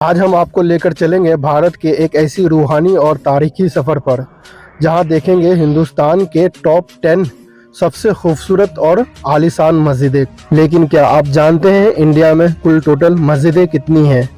आज हम आपको लेकर चलेंगे भारत के एक ऐसी रूहानी और तारीखी सफ़र पर जहां देखेंगे हिंदुस्तान के टॉप 10 सबसे खूबसूरत और आलीशान मस्जिदें। लेकिन क्या आप जानते हैं इंडिया में कुल टोटल मस्जिदें कितनी हैं?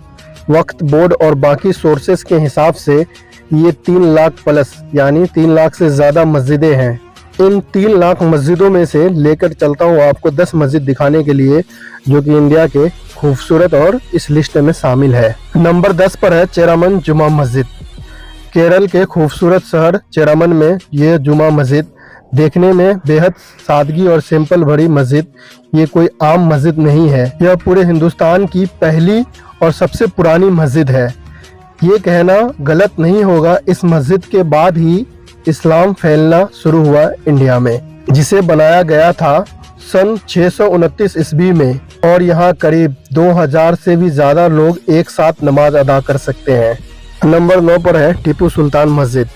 वक्त बोर्ड और बाकी सोर्सेस के हिसाब से ये 3 लाख प्लस यानी 3 लाख से ज़्यादा मस्जिदें हैं। इन 3 लाख मस्जिदों में से लेकर चलता हूँ आपको 10 मस्जिद दिखाने के लिए जो कि इंडिया के खूबसूरत और इस लिस्ट में शामिल है। नंबर 10 पर है चेरामन जुमा मस्जिद। केरल के खूबसूरत शहर चेरामन में ये जुमा मस्जिद देखने में बेहद सादगी और सिंपल भरी मस्जिद, ये कोई आम मस्जिद नहीं है। यह पूरे हिंदुस्तान की पहली और सबसे पुरानी मस्जिद है। ये कहना गलत नहीं होगा, इस मस्जिद के बाद ही इस्लाम फैलना शुरू हुआ इंडिया में, जिसे बनाया गया था सन 629 ईस्वी में और यहाँ करीब 2000 से भी ज़्यादा लोग एक साथ नमाज अदा कर सकते हैं। नंबर 9 पर है टीपू सुल्तान मस्जिद।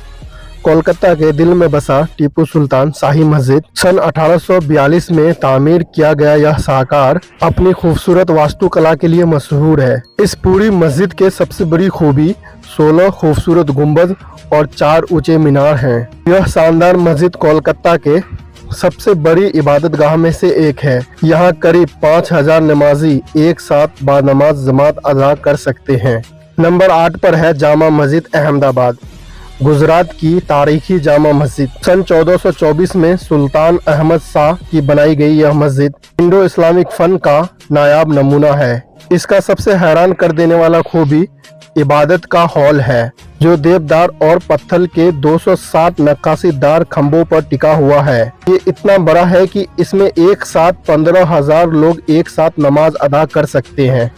कोलकाता के दिल में बसा टीपू सुल्तान शाही मस्जिद सन 1842 में तामीर किया गया यह शाहकार अपनी खूबसूरत वास्तुकला के लिए मशहूर है। इस पूरी मस्जिद के सबसे बड़ी खूबी 16 खूबसूरत गुंबद और 4 ऊंचे मीनार हैं। यह शानदार मस्जिद कोलकाता के सबसे बड़ी इबादतगाह में से एक है। यहाँ करीब 5000 नमाजी एक साथ बानमाज जमात अदा कर सकते हैं। नंबर 8 पर है जामा मस्जिद अहमदाबाद। गुजरात की तारीखी जामा मस्जिद सन 1424 में सुल्तान अहमद शाह की बनाई गई यह मस्जिद इंडो इस्लामिक फन का नायाब नमूना है। इसका सबसे हैरान कर देने वाला खूबी इबादत का हॉल है, जो देवदार और पत्थर के 260 नक्काशीदार खंभों पर टिका हुआ है। ये इतना बड़ा है कि इसमें एक साथ 15,000 लोग एक साथ नमाज अदा कर सकते हैं।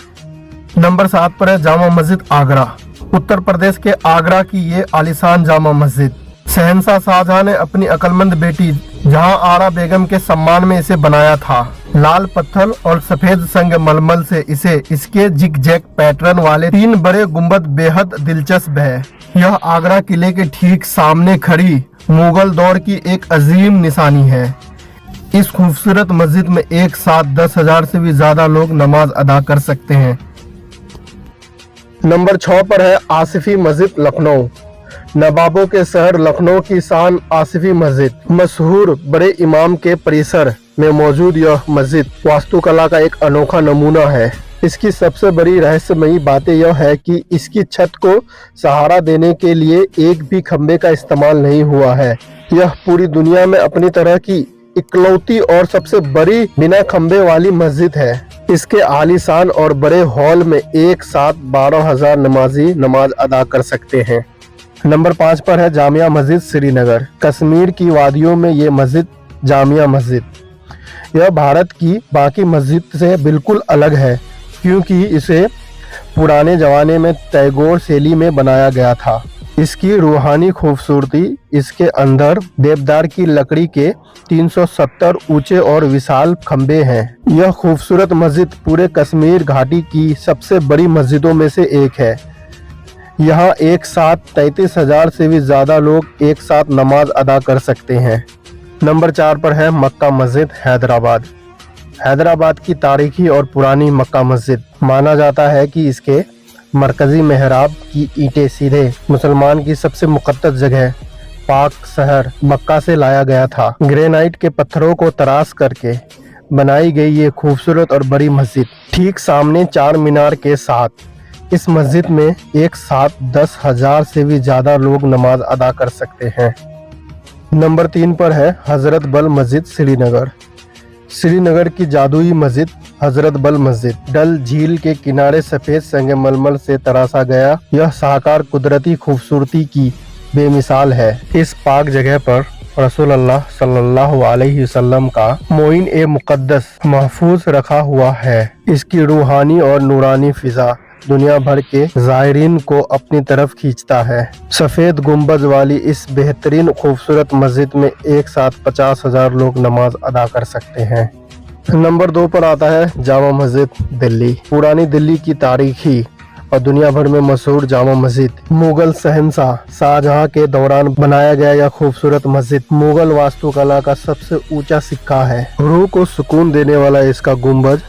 नंबर 7 पर है जामा मस्जिद आगरा। उत्तर प्रदेश के आगरा की ये आलीशान जामा मस्जिद शहंशाह शाहजहां ने अपनी अक्लमंद बेटी जहां आरा बेगम के सम्मान में इसे बनाया था। लाल पत्थर और सफेद संगमरमर से इसे इसके जिग-जैग पैटर्न वाले 3 बड़े गुंबद बेहद दिलचस्प है। यह आगरा किले के ठीक सामने खड़ी मुगल दौर की एक अजीम निशानी है। इस खूबसूरत मस्जिद में एक साथ 10,000 से भी ज्यादा लोग नमाज अदा कर सकते हैं। नंबर 6 पर है आसिफी मस्जिद लखनऊ। नवाबों के शहर लखनऊ की शान आसिफी मस्जिद मशहूर बड़े इमाम के परिसर में मौजूद यह मस्जिद वास्तुकला का एक अनोखा नमूना है। इसकी सबसे बड़ी रहस्यमयी बात यह है कि इसकी छत को सहारा देने के लिए एक भी खंबे का इस्तेमाल नहीं हुआ है। यह पूरी दुनिया में अपनी तरह की इकलौती और सबसे बड़ी बिना खंबे वाली मस्जिद है। इसके आलीशान और बड़े हॉल में एक साथ 12,000 नमाजी नमाज अदा कर सकते हैं। नंबर 5 पर है जामिया मस्जिद श्रीनगर। कश्मीर की वादियों में ये मस्जिद जामिया मस्जिद यह भारत की बाकी मस्जिद से बिल्कुल अलग है, क्योंकि इसे पुराने जमाने में टैगोर शैली में बनाया गया था। इसकी रूहानी खूबसूरती इसके अंदर देवदार की लकड़ी के 370 ऊंचे और विशाल खंबे हैं। यह खूबसूरत मस्जिद पूरे कश्मीर घाटी की सबसे बड़ी मस्जिदों में से एक है। यहाँ एक साथ 33,000 से भी ज़्यादा लोग एक साथ नमाज अदा कर सकते हैं। नंबर 4 पर है मक्का मस्जिद हैदराबाद। हैदराबाद की तारीखी और पुरानी मक्का मस्जिद माना जाता है कि इसके मरकजी मेहराब की ईंटें सीधे मुसलमान की सबसे मुकद्दस जगह पाक शहर मक्का से लाया गया था। ग्रेनाइट के पत्थरों को तराश करके बनाई गई ये खूबसूरत और बड़ी मस्जिद ठीक सामने 4 मीनार के साथ इस मस्जिद में एक साथ 10,000 से भी ज़्यादा लोग नमाज अदा कर सकते हैं। नंबर 3 पर है हजरत बल मस्जिद श्रीनगर। श्रीनगर की जादुई मस्जिद हजरत बल मस्जिद डल झील के किनारे सफेद संगमरमर से तराशा गया यह शाहकार कुदरती खूबसूरती की बेमिसाल है। इस पाक जगह पर रसूल अल्लाह सल्लल्लाहु अलैहि वसल्लम का मोइन ए मुकद्दस महफूज रखा हुआ है। इसकी रूहानी और नूरानी फिजा दुनिया भर के ज़ायरीन को अपनी तरफ खींचता है। सफ़ेद गुंबद वाली इस बेहतरीन खूबसूरत मस्जिद में एक साथ 50,000 लोग नमाज अदा कर सकते हैं। नंबर 2 पर आता है जामा मस्जिद दिल्ली। पुरानी दिल्ली की तारीखी और दुनिया भर में मशहूर जामा मस्जिद मुगल शहंशाह शाहजहां के दौरान बनाया गया यह खूबसूरत मस्जिद मुगल वास्तुकला का सबसे ऊंचा सिक्का है। रूह को सुकून देने वाला इसका गुंबद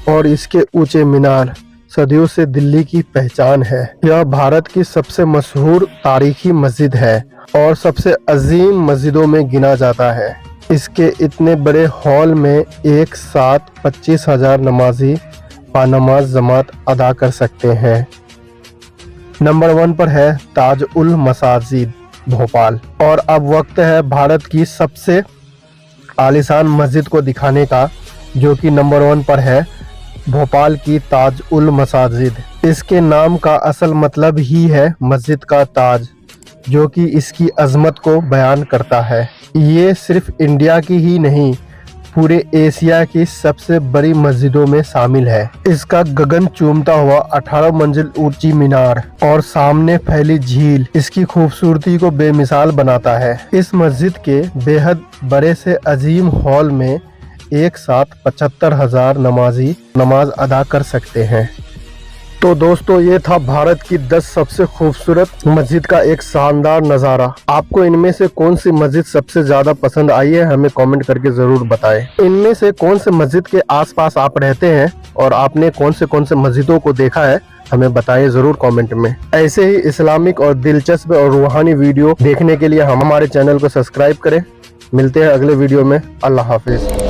और इसके ऊंचे मीनार सदियों से दिल्ली की पहचान है। यह भारत की सबसे मशहूर तारीखी मस्जिद है और सबसे अजीम मस्जिदों में गिना जाता है। इसके इतने बड़े हॉल में एक साथ 25,000 नमाजी बानमाज जमात अदा कर सकते हैं। नंबर 1 पर है ताज उल मसाजिद भोपाल। और अब वक्त है भारत की सबसे आलीशान मस्जिद को दिखाने का, जो कि नंबर 1 पर है भोपाल की ताज उल मसाजिद। इसके नाम का असल मतलब ही है मस्जिद का ताज, जो कि इसकी अजमत को बयान करता है। ये सिर्फ इंडिया की ही नहीं, पूरे एशिया की सबसे बड़ी मस्जिदों में शामिल है। इसका गगन चूमता हुआ 18 मंजिल ऊंची मीनार और सामने फैली झील इसकी खूबसूरती को बेमिसाल बनाता है। इस मस्जिद के बेहद बड़े से अजीम हॉल में एक साथ 75,000 नमाजी नमाज अदा कर सकते हैं। तो दोस्तों, ये था भारत की 10 सबसे खूबसूरत मस्जिद का एक शानदार नज़ारा। आपको इनमें से कौन सी मस्जिद सबसे ज़्यादा पसंद आई है, हमें कमेंट करके ज़रूर बताएं। इनमें से कौन से मस्जिद के आसपास आप रहते हैं और आपने कौन से मस्जिदों को देखा है, हमें बताएं ज़रूर कमेंट में। ऐसे ही इस्लामिक और दिलचस्प और रूहानी वीडियो देखने के लिए हमारे चैनल को सब्सक्राइब करें। मिलते हैं अगले वीडियो में। अल्लाह हाफिज़।